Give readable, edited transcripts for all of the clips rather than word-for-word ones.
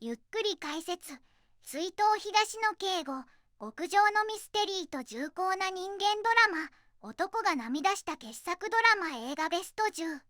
ゆっくり解説。水筒東野圭吾。極上のミステリーと重厚な人間ドラマ。男が涙した傑作ドラマ映画ベスト10。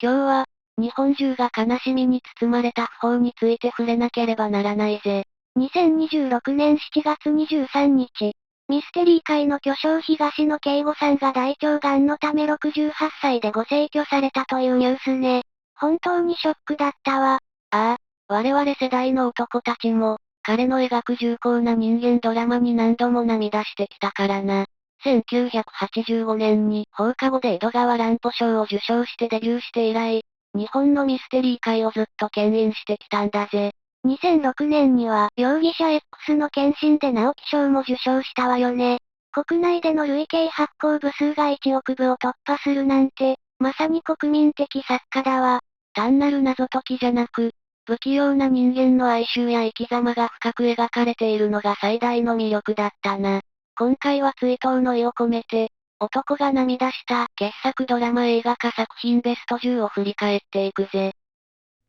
今日は、日本中が悲しみに包まれた訃報について触れなければならないぜ。2026年7月23日、ミステリー界の巨匠東野圭吾さんが大腸がんのため68歳でご逝去されたというニュースね。本当にショックだったわ。ああ、我々世代の男たちも、彼の描く重厚な人間ドラマに何度も涙してきたからな。1985年に放課後で江戸川乱歩賞を受賞してデビューして以来、日本のミステリー界をずっと牽引してきたんだぜ。2006年には容疑者 X の献身で直木賞も受賞したわよね。国内での累計発行部数が1億部を突破するなんて、まさに国民的作家だわ。単なる謎解きじゃなく、不器用な人間の哀愁や生き様が深く描かれているのが最大の魅力だったな。今回は追悼の意を込めて、男が涙した傑作ドラマ映画化作品ベスト10を振り返っていくぜ。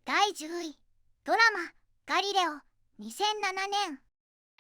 第10位、ドラマ、ガリレオ、2007年。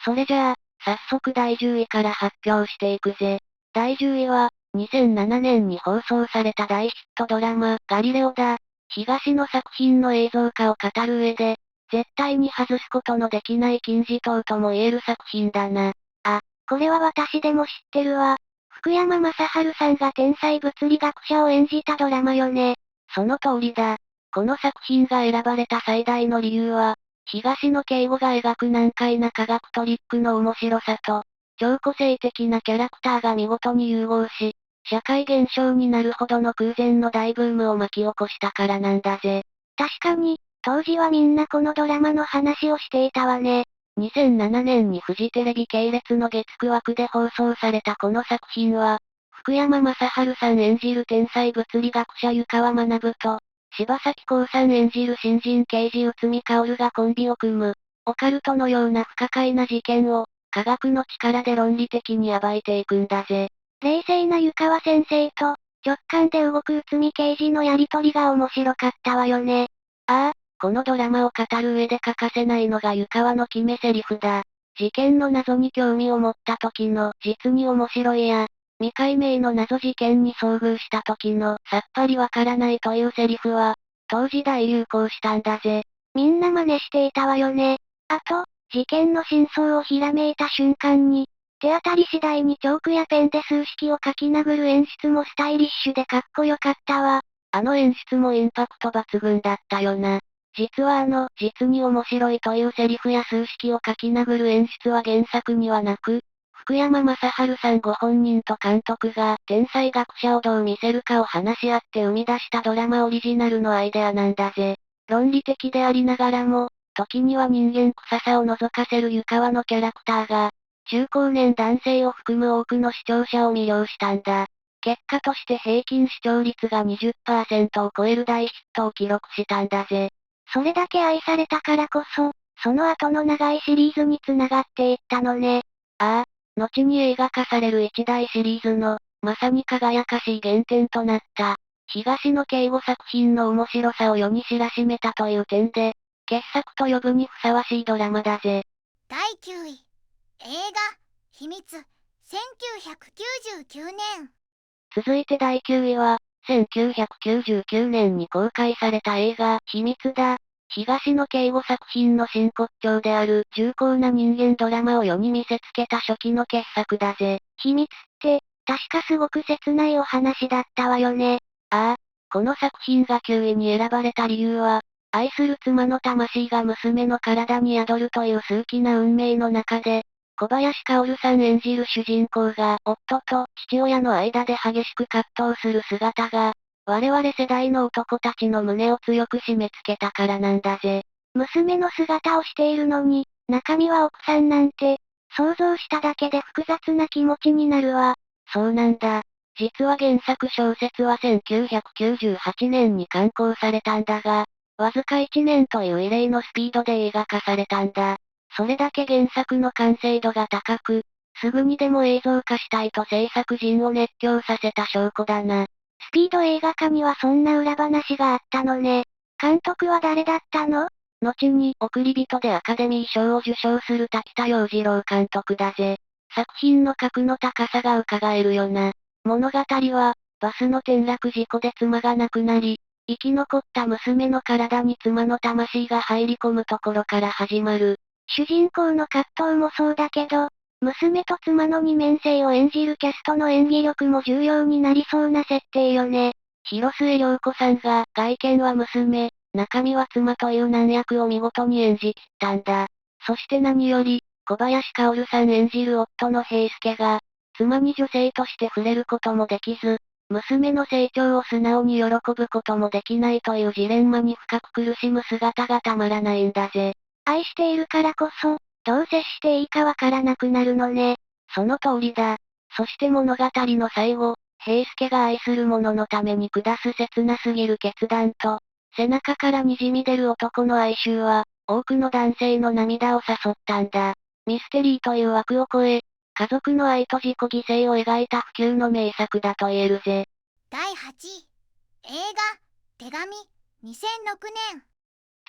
それじゃあ、早速第10位から発表していくぜ。第10位は、2007年に放送された大ヒットドラマ、ガリレオだ。東の作品の映像化を語る上で、絶対に外すことのできない金字塔とも言える作品だな。あ、これは私でも知ってるわ。福山雅治さんが天才物理学者を演じたドラマよね。その通りだ。この作品が選ばれた最大の理由は、東野圭吾が描く難解な科学トリックの面白さと、超個性的なキャラクターが見事に融合し、社会現象になるほどの空前の大ブームを巻き起こしたからなんだぜ。確かに、当時はみんなこのドラマの話をしていたわね。2007年にフジテレビ系列の月9枠で放送されたこの作品は、福山雅治さん演じる天才物理学者湯川学と、柴咲コウさん演じる新人刑事内海薫がコンビを組む、オカルトのような不可解な事件を、科学の力で論理的に暴いていくんだぜ。冷静な湯川先生と、直感で動く内海刑事のやりとりが面白かったわよね。ああ、このドラマを語る上で欠かせないのが湯川の決め台詞だ。事件の謎に興味を持った時の実に面白いや、未解明の謎事件に遭遇した時のさっぱりわからないというセリフは、当時大流行したんだぜ。みんな真似していたわよね。あと、事件の真相をひらめいた瞬間に、手当たり次第にチョークやペンで数式を書き殴る演出もスタイリッシュでかっこよかったわ。あの演出もインパクト抜群だったよな。実は実に面白いというセリフや数式を書き殴る演出は原作にはなく、福山雅治さんご本人と監督が天才学者をどう見せるかを話し合って生み出したドラマオリジナルのアイデアなんだぜ。論理的でありながらも、時には人間臭さを覗かせる湯川のキャラクターが、中高年男性を含む多くの視聴者を魅了したんだ。結果として平均視聴率が20%を超える大ヒットを記録したんだぜ。それだけ愛されたからこそ、その後の長いシリーズに繋がっていったのね。ああ、後に映画化される一大シリーズの、まさに輝かしい原点となった、東野圭吾作品の面白さを世に知らしめたという点で、傑作と呼ぶにふさわしいドラマだぜ。第9位、映画、秘密、1999年。続いて第9位は、1999年に公開された映画、秘密だ。東野圭吾作品の真骨頂である重厚な人間ドラマを世に見せつけた初期の傑作だぜ。秘密って、確かすごく切ないお話だったわよね。ああ、この作品が9位に選ばれた理由は、愛する妻の魂が娘の体に宿るという数奇な運命の中で、小林薫さん演じる主人公が夫と父親の間で激しく葛藤する姿が、我々世代の男たちの胸を強く締め付けたからなんだぜ。娘の姿をしているのに、中身は奥さんなんて、想像しただけで複雑な気持ちになるわ。そうなんだ。実は原作小説は1998年に刊行されたんだが、わずか1年という異例のスピードで映画化されたんだ。それだけ原作の完成度が高く、すぐにでも映像化したいと制作陣を熱狂させた証拠だな。スピード映画化にはそんな裏話があったのね。監督は誰だったの？後に、送り人でアカデミー賞を受賞する滝田洋次郎監督だぜ。作品の格の高さが伺えるよな。物語は、バスの転落事故で妻が亡くなり、生き残った娘の体に妻の魂が入り込むところから始まる。主人公の葛藤もそうだけど、娘と妻の二面性を演じるキャストの演技力も重要になりそうな設定よね。広末涼子さんが、外見は娘、中身は妻という難役を見事に演じ切ったんだ。そして何より、小林薫さん演じる夫の平助が、妻に女性として触れることもできず、娘の成長を素直に喜ぶこともできないというジレンマに深く苦しむ姿がたまらないんだぜ。愛しているからこそ、どう接していいかわからなくなるのね。その通りだ。そして物語の最後、平助が愛する者のために下す切なすぎる決断と、背中から滲み出る男の哀愁は、多くの男性の涙を誘ったんだ。ミステリーという枠を超え、家族の愛と自己犠牲を描いた不朽の名作だと言えるぜ。第8位、映画、手紙、2006年。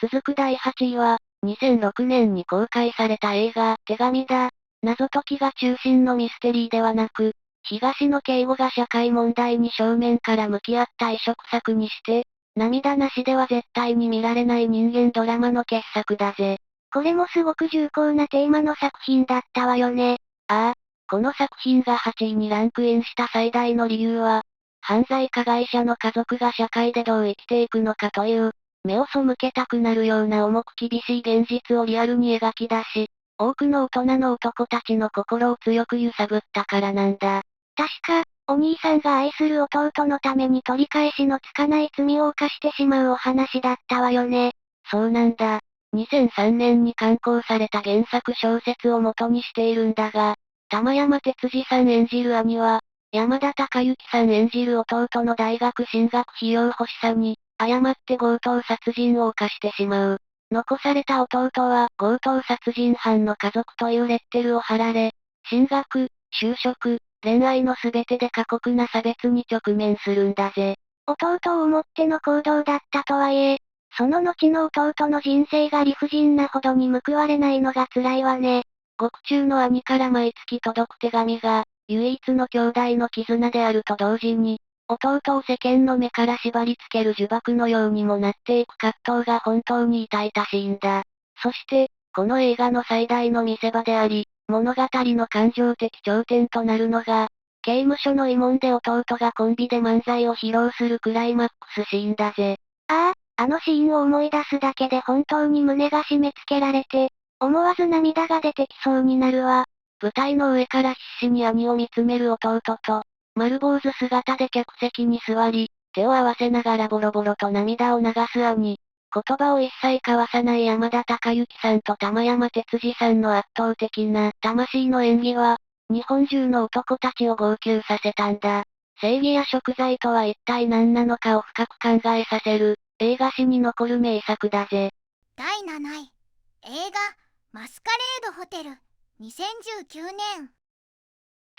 続く第8位は、2006年に公開された映画、手紙だ。謎解きが中心のミステリーではなく、東野圭吾が社会問題に正面から向き合った異色作にして、涙なしでは絶対に見られない人間ドラマの傑作だぜ。これもすごく重厚なテーマの作品だったわよね。ああ、この作品が8位にランクインした最大の理由は、犯罪加害者の家族が社会でどう生きていくのかという、目を背けたくなるような重く厳しい現実をリアルに描き出し、多くの大人の男たちの心を強く揺さぶったからなんだ。確か、お兄さんが愛する弟のために取り返しのつかない罪を犯してしまうお話だったわよね。そうなんだ。2003年に刊行された原作小説を元にしているんだが、玉山哲司さん演じる兄は、山田孝之さん演じる弟の大学進学費用欲しさに、誤って強盗殺人を犯してしまう。残された弟は強盗殺人犯の家族というレッテルを貼られ、進学、就職、恋愛の全てで過酷な差別に直面するんだぜ。弟を思っての行動だったとはいえ、その後の弟の人生が理不尽なほどに報われないのが辛いわね。獄中の兄から毎月届く手紙が、唯一の兄弟の絆であると同時に、弟を世間の目から縛り付ける呪縛のようにもなっていく葛藤が本当に痛々しいんだ。そして、この映画の最大の見せ場であり、物語の感情的頂点となるのが、刑務所の慰問で弟がコンビで漫才を披露するクライマックスシーンだぜ。ああ、あのシーンを思い出すだけで本当に胸が締め付けられて、思わず涙が出てきそうになるわ。舞台の上から必死に兄を見つめる弟と、丸坊主姿で客席に座り、手を合わせながらボロボロと涙を流す兄。言葉を一切交わさない山田孝之さんと玉山哲司さんの圧倒的な魂の演技は、日本中の男たちを号泣させたんだ。正義や贖罪とは一体何なのかを深く考えさせる、映画史に残る名作だぜ。第7位、映画、マスカレードホテル、2019年。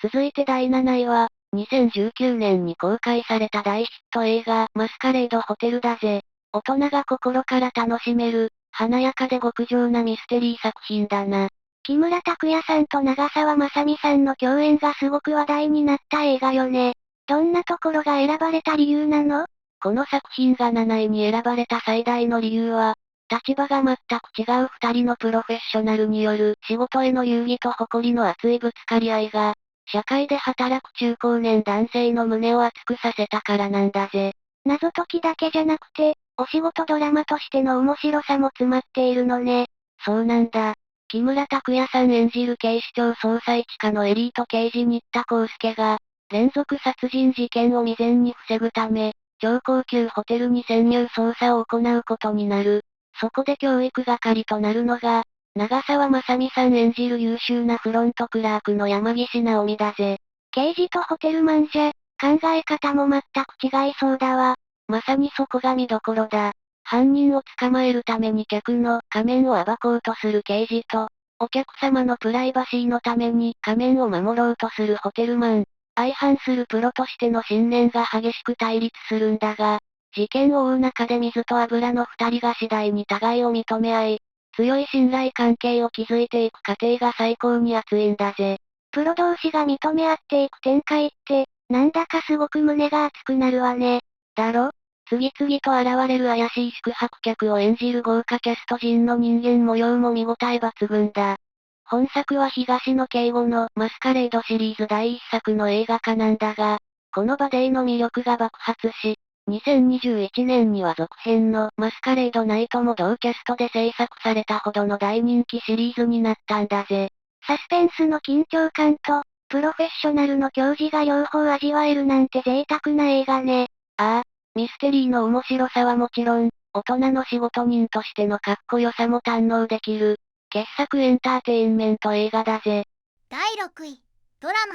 続いて第7位は、2019年に公開された大ヒット映画、マスカレードホテルだぜ。大人が心から楽しめる、華やかで極上なミステリー作品だな。木村拓哉さんと長澤まさみさんの共演がすごく話題になった映画よね。どんなところが選ばれた理由なの？この作品が7位に選ばれた最大の理由は、立場が全く違う二人のプロフェッショナルによる仕事への遊戯と誇りの熱いぶつかり合いが、社会で働く中高年男性の胸を熱くさせたからなんだぜ。謎解きだけじゃなくて、お仕事ドラマとしての面白さも詰まっているのね。そうなんだ。木村拓哉さん演じる警視庁捜査一課のエリート刑事新田康介が、連続殺人事件を未然に防ぐため、超高級ホテルに潜入捜査を行うことになる。そこで教育係となるのが、長澤まさみさん演じる優秀なフロントクラークの山岸直美だぜ。刑事とホテルマンじゃ、考え方も全く違いそうだわ。まさにそこが見どころだ。犯人を捕まえるために客の仮面を暴こうとする刑事と、お客様のプライバシーのために仮面を守ろうとするホテルマン。相反するプロとしての信念が激しく対立するんだが、事件を追う中で水と油の二人が次第に互いを認め合い、強い信頼関係を築いていく過程が最高に熱いんだぜ。プロ同士が認め合っていく展開って、なんだかすごく胸が熱くなるわね。だろ？次々と現れる怪しい宿泊客を演じる豪華キャスト陣の人間模様も見応え抜群だ。本作は東野圭吾のマスカレードシリーズ第一作の映画化なんだが、このバディの魅力が爆発し、2021年には続編のマスカレードナイトも同キャストで制作されたほどの大人気シリーズになったんだぜ。サスペンスの緊張感と、プロフェッショナルの教示が両方味わえるなんて贅沢な映画ね。ああ、ミステリーの面白さはもちろん、大人の仕事人としてのかっこよさも堪能できる、傑作エンターテインメント映画だぜ。第6位、ドラマ、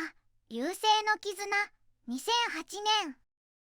流星の絆、2008年。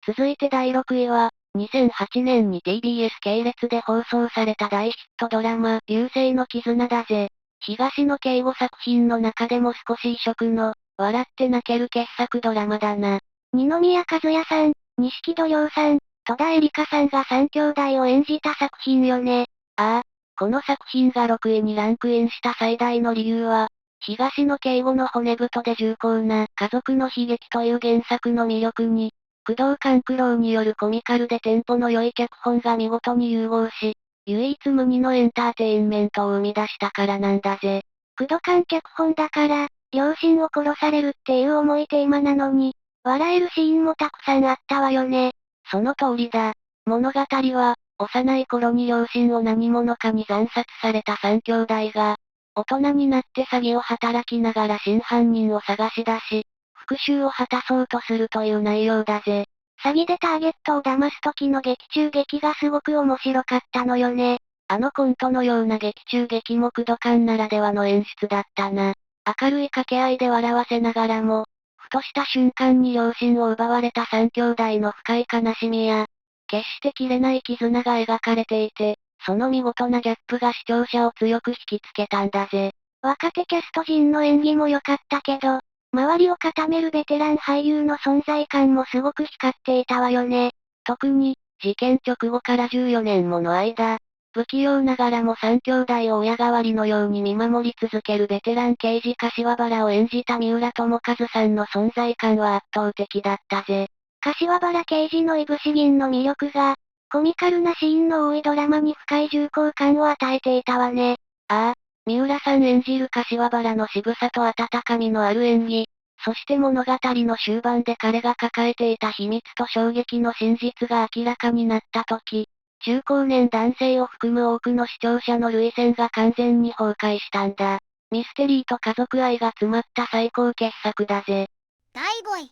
続いて第6位は、2008年に TBS 系列で放送された大ヒットドラマ、流星の絆だぜ。東野圭吾作品の中でも少し異色の、笑って泣ける傑作ドラマだな。二宮和也さん、錦戸亮さん、戸田恵梨香さんが三兄弟を演じた作品よね。ああ、この作品が6位にランクインした最大の理由は、東野圭吾の骨太で重厚な家族の悲劇という原作の魅力に、工藤官九郎によるコミカルでテンポの良い脚本が見事に融合し、唯一無二のエンターテインメントを生み出したからなんだぜ。工藤官脚本だから、両親を殺されるっていう重いテーマなのに、笑えるシーンもたくさんあったわよね。その通りだ。物語は、幼い頃に両親を何者かに惨殺された三兄弟が、大人になって詐欺を働きながら真犯人を探し出し、復讐を果たそうとするという内容だぜ。詐欺でターゲットを騙す時の劇中劇がすごく面白かったのよね。あのコントのような劇中劇も工藤官ならではの演出だったな。明るい掛け合いで笑わせながらも、ふとした瞬間に両親を奪われた三兄弟の深い悲しみや、決して切れない絆が描かれていて、その見事なギャップが視聴者を強く引きつけたんだぜ。若手キャスト陣の演技も良かったけど、周りを固めるベテラン俳優の存在感もすごく光っていたわよね。特に、事件直後から14年もの間、不器用ながらも三兄弟を親代わりのように見守り続けるベテラン刑事柏原を演じた三浦友和さんの存在感は圧倒的だったぜ。柏原刑事のいぶし銀の魅力が、コミカルなシーンの多いドラマに深い重厚感を与えていたわね。ああ、三浦さん演じる柏原の渋さと温かみのある演技、そして物語の終盤で彼が抱えていた秘密と衝撃の真実が明らかになった時、中高年男性を含む多くの視聴者の涙腺が完全に崩壊したんだ。ミステリーと家族愛が詰まった最高傑作だぜ。第5位、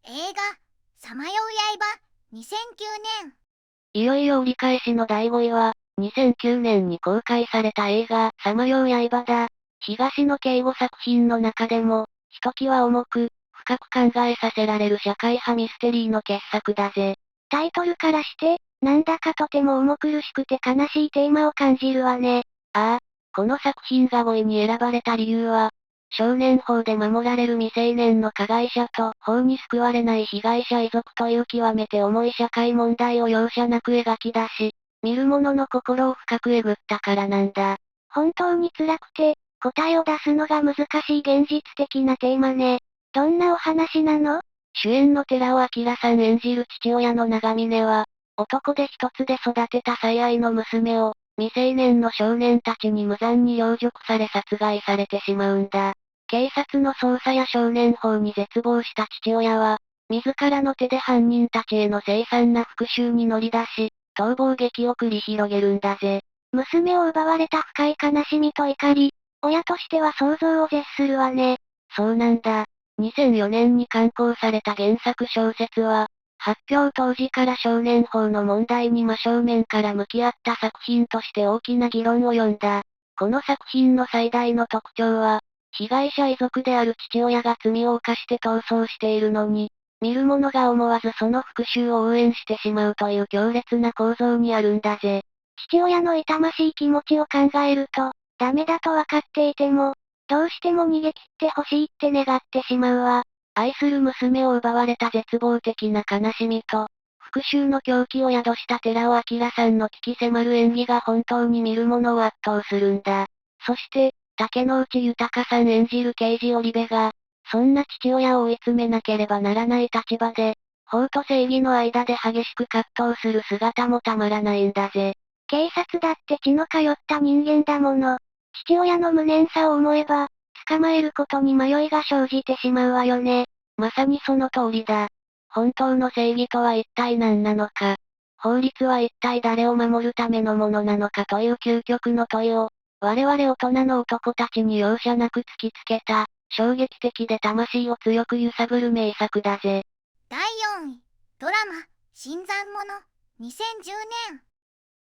映画、さまよう刃、2009年。いよいよ折り返しの第5位は、2009年に公開された映画、さまよう刃だ。東野圭吾作品の中でも、ひときわ重く、深く考えさせられる社会派ミステリーの傑作だぜ。タイトルからして、なんだかとても重苦しくて悲しいテーマを感じるわね。ああ、この作品が5位に選ばれた理由は、少年法で守られる未成年の加害者と法に救われない被害者遺族という極めて重い社会問題を容赦なく描き出し、見る者の心を深くえぐったからなんだ。本当に辛くて、答えを出すのが難しい現実的なテーマね。どんなお話なの？主演の寺尾明さん演じる父親の長峰は、男で一つで育てた最愛の娘を、未成年の少年たちに無残に凌辱され殺害されてしまうんだ。警察の捜査や少年法に絶望した父親は、自らの手で犯人たちへの凄惨な復讐に乗り出し、逃亡劇を繰り広げるんだぜ。娘を奪われた深い悲しみと怒り、親としては想像を絶するわね。そうなんだ。2004年に刊行された原作小説は、発表当時から少年法の問題に真正面から向き合った作品として大きな議論を呼んだ。この作品の最大の特徴は、被害者遺族である父親が罪を犯して逃走しているのに、見る者が思わずその復讐を応援してしまうという強烈な構造にあるんだぜ。父親の痛ましい気持ちを考えると、ダメだとわかっていても、どうしても逃げ切ってほしいって願ってしまうわ。愛する娘を奪われた絶望的な悲しみと、復讐の狂気を宿した寺尾明さんの鬼気迫る演技が本当に見る者を圧倒するんだ。そして、竹野内豊さん演じる刑事織部が、そんな父親を追い詰めなければならない立場で、法と正義の間で激しく葛藤する姿もたまらないんだぜ。警察だって血の通った人間だもの。父親の無念さを思えば、捕まえることに迷いが生じてしまうわよね。まさにその通りだ。本当の正義とは一体何なのか。法律は一体誰を守るためのものなのかという究極の問いを、我々大人の男たちに容赦なく突きつけた、衝撃的で魂を強く揺さぶる名作だぜ。第4位、ドラマ、新参者、2010年。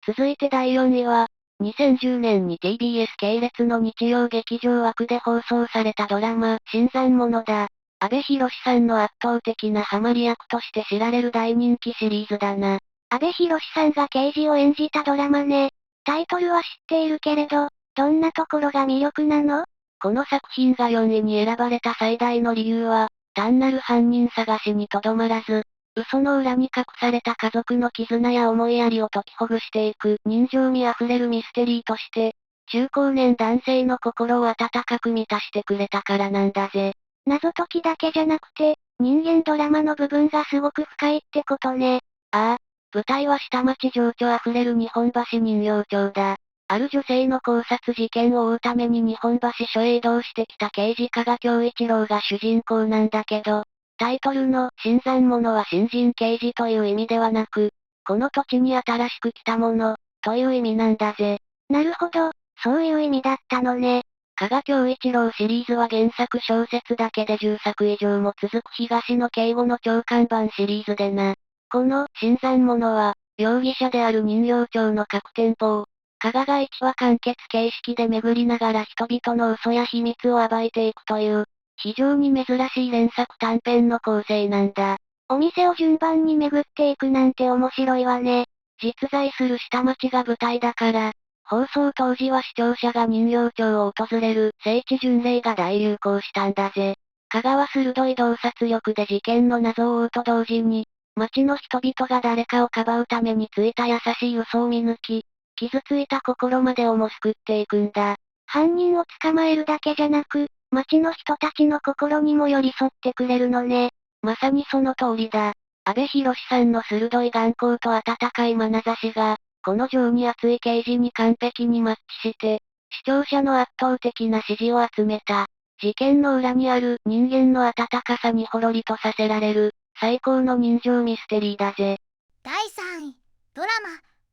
続いて第4位は、2010年に TBS 系列の日曜劇場枠で放送されたドラマ、新参者だ。阿部寛さんの圧倒的なハマり役として知られる大人気シリーズだな。阿部寛さんが刑事を演じたドラマね。タイトルは知っているけれど、どんなところが魅力なの？この作品が4位に選ばれた最大の理由は、単なる犯人探しにとどまらず、嘘の裏に隠された家族の絆や思いやりを解きほぐしていく人情味あふれるミステリーとして、中高年男性の心を温かく満たしてくれたからなんだぜ。謎解きだけじゃなくて、人間ドラマの部分がすごく深いってことね。ああ、舞台は下町情緒あふれる日本橋人形町だ。ある女性の考察事件を追うために日本橋署へ移動してきた刑事加賀恭一郎が主人公なんだけど、タイトルの新参者は新人刑事という意味ではなく、この土地に新しく来た者、という意味なんだぜ。なるほど、そういう意味だったのね。加賀恭一郎シリーズは原作小説だけで10作以上も続く東野圭吾の超看板シリーズでな。この新参者は、容疑者である人形町の各店舗を、加賀が一話完結形式で巡りながら人々の嘘や秘密を暴いていくという、非常に珍しい連作短編の構成なんだ。お店を順番に巡っていくなんて面白いわね。実在する下町が舞台だから、放送当時は視聴者が人形町を訪れる聖地巡礼が大流行したんだぜ。加賀は鋭い洞察力で事件の謎を追うと同時に、町の人々が誰かをかばうためについた優しい嘘を見抜き、傷ついた心までをも救っていくんだ。犯人を捕まえるだけじゃなく、町の人たちの心にも寄り添ってくれるのね。まさにその通りだ。阿部寛さんの鋭い眼光と温かい眼差しが、この情に熱い刑事に完璧にマッチして、視聴者の圧倒的な支持を集めた。事件の裏にある人間の温かさにほろりとさせられる、最高の人情ミステリーだぜ。第3位、ドラ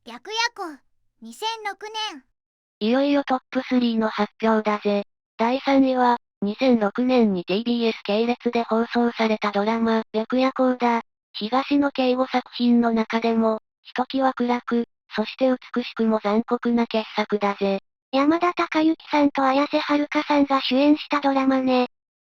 マ、白夜行、2006年。いよいよトップ3の発表だぜ。第3位は、2006年に TBS 系列で放送されたドラマ、白夜行だ。東野圭吾作品の中でも、ひときわ暗く、そして美しくも残酷な傑作だぜ。山田孝之さんと綾瀬はるかさんが主演したドラマね。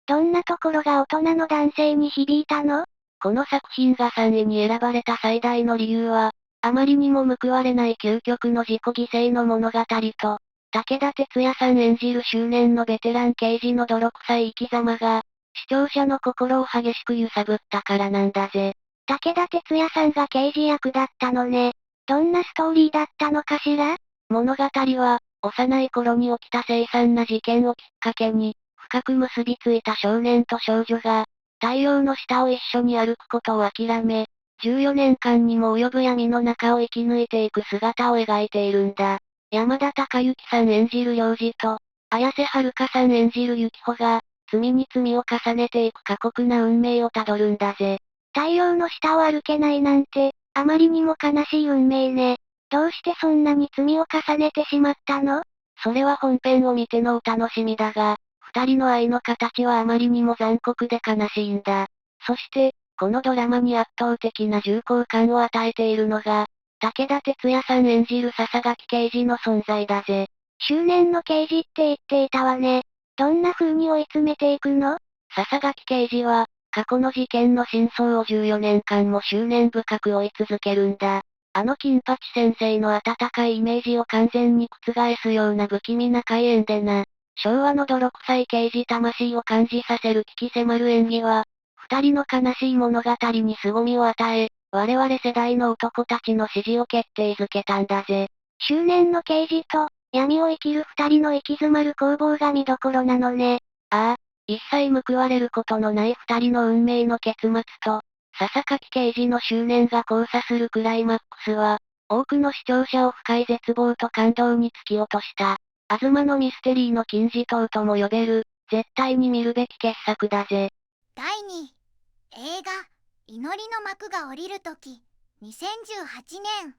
どんなところが大人の男性に響いたの？この作品が3位に選ばれた最大の理由は、あまりにも報われない究極の自己犠牲の物語と、武田鉄矢さん演じる執念のベテラン刑事の泥臭い生き様が、視聴者の心を激しく揺さぶったからなんだぜ。武田鉄矢さんが刑事役だったのね。どんなストーリーだったのかしら？物語は、幼い頃に起きた凄惨な事件をきっかけに、深く結びついた少年と少女が、太陽の下を一緒に歩くことを諦め、14年間にも及ぶ闇の中を生き抜いていく姿を描いているんだ。山田孝之さん演じる幼児と、綾瀬はるかさん演じる雪穂が、罪に罪を重ねていく過酷な運命をたどるんだぜ。太陽の下を歩けないなんて、あまりにも悲しい運命ね。どうしてそんなに罪を重ねてしまったの？それは本編を見てのお楽しみだが、二人の愛の形はあまりにも残酷で悲しいんだ。そして、このドラマに圧倒的な重厚感を与えているのが、武田鉄矢さん演じる笹垣刑事の存在だぜ。執念の刑事って言っていたわね。どんな風に追い詰めていくの？笹垣刑事は、過去の事件の真相を14年間も執念深く追い続けるんだ。あの金八先生の温かいイメージを完全に覆すような不気味な怪演でな。昭和の泥臭い刑事魂を感じさせる鬼気迫る演技は、二人の悲しい物語に凄みを与え、我々世代の男たちの支持を決定づけたんだぜ。執念の刑事と、闇を生きる二人の行き詰まる攻防が見どころなのね。ああ、一切報われることのない二人の運命の結末と、笹垣刑事の執念が交差するクライマックスは、多くの視聴者を深い絶望と感動に突き落とした。東のミステリーの金字塔とも呼べる、絶対に見るべき傑作だぜ。第2位、映画祈りの幕が降りるとき、2018年。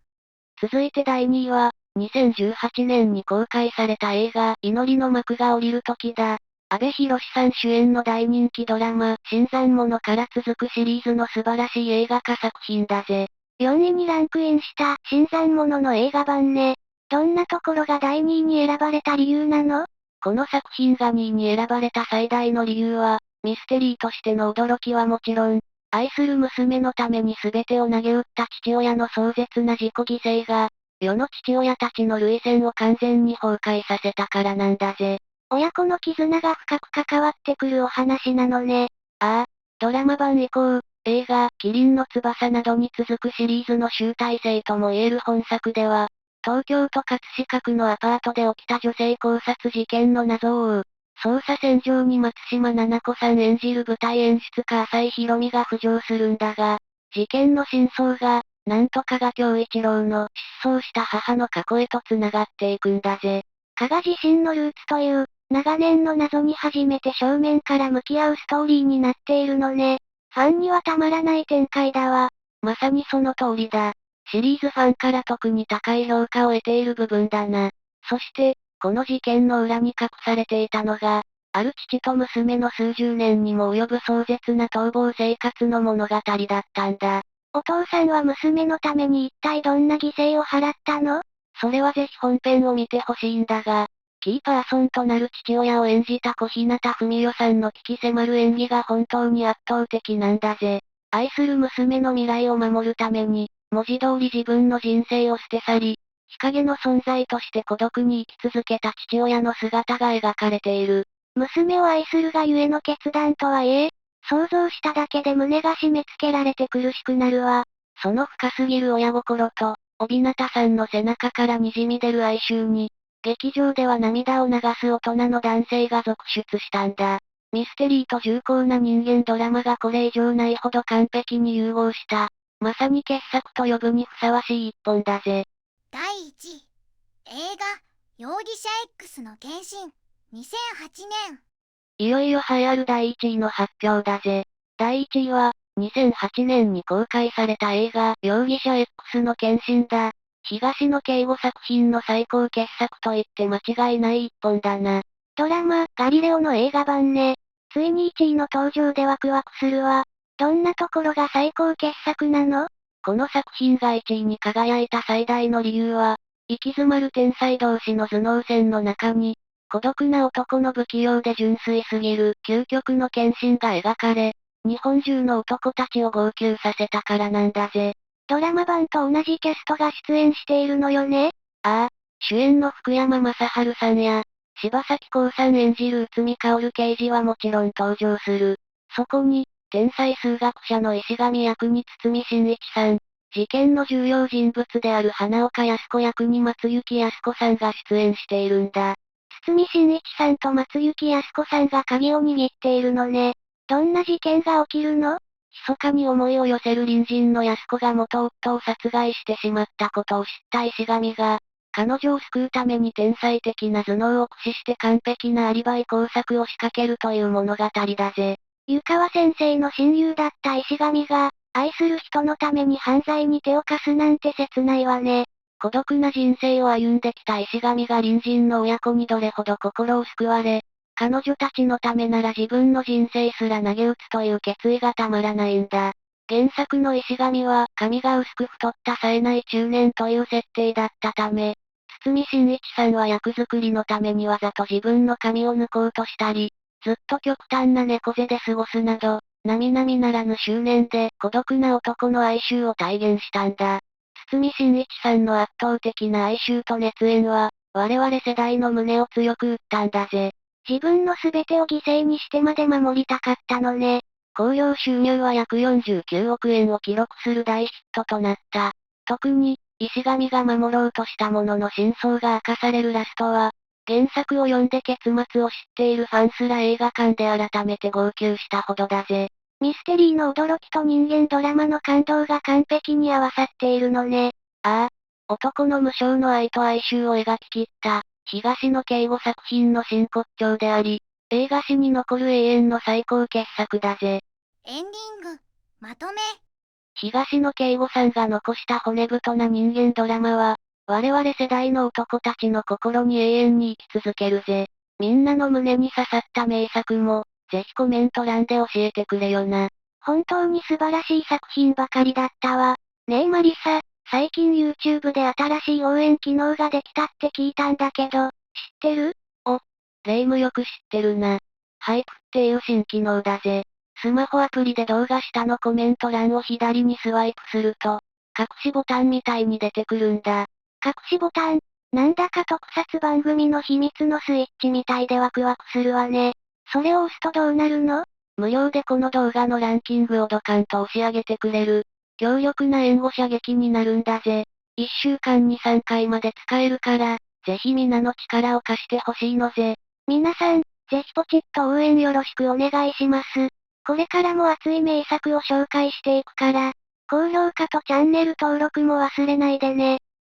続いて第2位は、2018年に公開された映画、祈りの幕が降りる時だ。阿部寛さん主演の大人気ドラマ、新参者から続くシリーズの素晴らしい映画化作品だぜ。4位にランクインした新参者の映画版ね。どんなところが第2位に選ばれた理由なの？この作品が2位に選ばれた最大の理由は、ミステリーとしての驚きはもちろん、愛する娘のために全てを投げ打った父親の壮絶な自己犠牲が、世の父親たちの涙腺を完全に崩壊させたからなんだぜ。親子の絆が深く関わってくるお話なのね。ああ、ドラマ版以降、映画、麒麟の翼などに続くシリーズの集大成とも言える本作では、東京都葛飾区のアパートで起きた女性絞殺事件の謎を追う、捜査線上に松島菜々子さん演じる舞台演出家浅井宏美が浮上するんだが、事件の真相が、なんと加賀恭一郎の失踪した母の過去へと繋がっていくんだぜ。加賀自身のルーツという、長年の謎に初めて正面から向き合うストーリーになっているのね。ファンにはたまらない展開だわ。まさにその通りだ。シリーズファンから特に高い評価を得ている部分だな。そして、この事件の裏に隠されていたのが、ある父と娘の数十年にも及ぶ壮絶な逃亡生活の物語だったんだ。お父さんは娘のために一体どんな犠牲を払ったの？それはぜひ本編を見てほしいんだが、キーパーソンとなる父親を演じた小日向文世さんの鬼気迫る演技が本当に圧倒的なんだぜ。愛する娘の未来を守るために、文字通り自分の人生を捨て去り、日陰の存在として孤独に生き続けた父親の姿が描かれている。娘を愛するがゆえの決断とはいえ、想像しただけで胸が締め付けられて苦しくなるわ。その深すぎる親心と、帯名さんの背中から滲み出る哀愁に、劇場では涙を流す大人の男性が続出したんだ。ミステリーと重厚な人間ドラマがこれ以上ないほど完璧に融合した。まさに傑作と呼ぶにふさわしい一本だぜ。第1位、映画容疑者 X の献身、2008年。いよいよ栄えある第1位の発表だぜ。第1位は、2008年に公開された映画、容疑者 X の献身だ。東野圭吾作品の最高傑作と言って間違いない一本だな。ドラマ、ガリレオの映画版ね。ついに1位の登場でワクワクするわ。どんなところが最高傑作なの？この作品が1位に輝いた最大の理由は、行き詰まる天才同士の頭脳戦の中に、孤独な男の不器用で純粋すぎる究極の献身が描かれ、日本中の男たちを号泣させたからなんだぜ。ドラマ版と同じキャストが出演しているのよね？ああ、主演の福山雅治さんや、柴咲コウさん演じる内海薫刑事はもちろん登場する。そこに、天才数学者の石上役に堤真一さん、事件の重要人物である花岡靖子役に松雪泰子さんが出演しているんだ。堤真一さんと松雪泰子さんが鍵を握っているのね。どんな事件が起きるの？密かに思いを寄せる隣人の安子が元夫を殺害してしまったことを知った石上が、彼女を救うために天才的な頭脳を駆使して完璧なアリバイ工作を仕掛けるという物語だぜ。湯川先生の親友だった石上が、愛する人のために犯罪に手を貸すなんて切ないわね。孤独な人生を歩んできた石上が隣人の親子にどれほど心を救われ、彼女たちのためなら自分の人生すら投げ打つという決意がたまらないんだ。原作の石上は髪が薄く太った冴えない中年という設定だったため、堤真一さんは役作りのためにわざと自分の髪を抜こうとしたり、ずっと極端な猫背で過ごすなど、並々ならぬ執念で孤独な男の哀愁を体現したんだ。堤真一さんの圧倒的な哀愁と熱演は、我々世代の胸を強く打ったんだぜ。自分の全てを犠牲にしてまで守りたかったのね。興行収入は約49億円を記録する大ヒットとなった。特に、石神が守ろうとしたものの真相が明かされるラストは、原作を読んで結末を知っているファンすら映画館で改めて号泣したほどだぜ。ミステリーの驚きと人間ドラマの感動が完璧に合わさっているのね。ああ、男の無償の愛と哀愁を描き切った、東野圭吾作品の真骨頂であり、映画史に残る永遠の最高傑作だぜ。エンディング、まとめ。東野圭吾さんが残した骨太な人間ドラマは、我々世代の男たちの心に永遠に生き続けるぜ。みんなの胸に刺さった名作も、ぜひコメント欄で教えてくれよな。本当に素晴らしい作品ばかりだったわ。ねえマリサ、最近 YouTube で新しい応援機能ができたって聞いたんだけど、知ってる？レイムよく知ってるな。ハイプっていう新機能だぜ。スマホアプリで動画下のコメント欄を左にスワイプすると、隠しボタンみたいに出てくるんだ。隠しボタン、なんだか特撮番組の秘密のスイッチみたいでワクワクするわね。それを押すとどうなるの？無料でこの動画のランキングをドカンと押し上げてくれる、強力な援護射撃になるんだぜ。1週間に3回まで使えるから、ぜひ皆の力を貸してほしいのぜ。皆さん、ぜひポチッと応援よろしくお願いします。これからも熱い名作を紹介していくから、高評価とチャンネル登録も忘れないでね。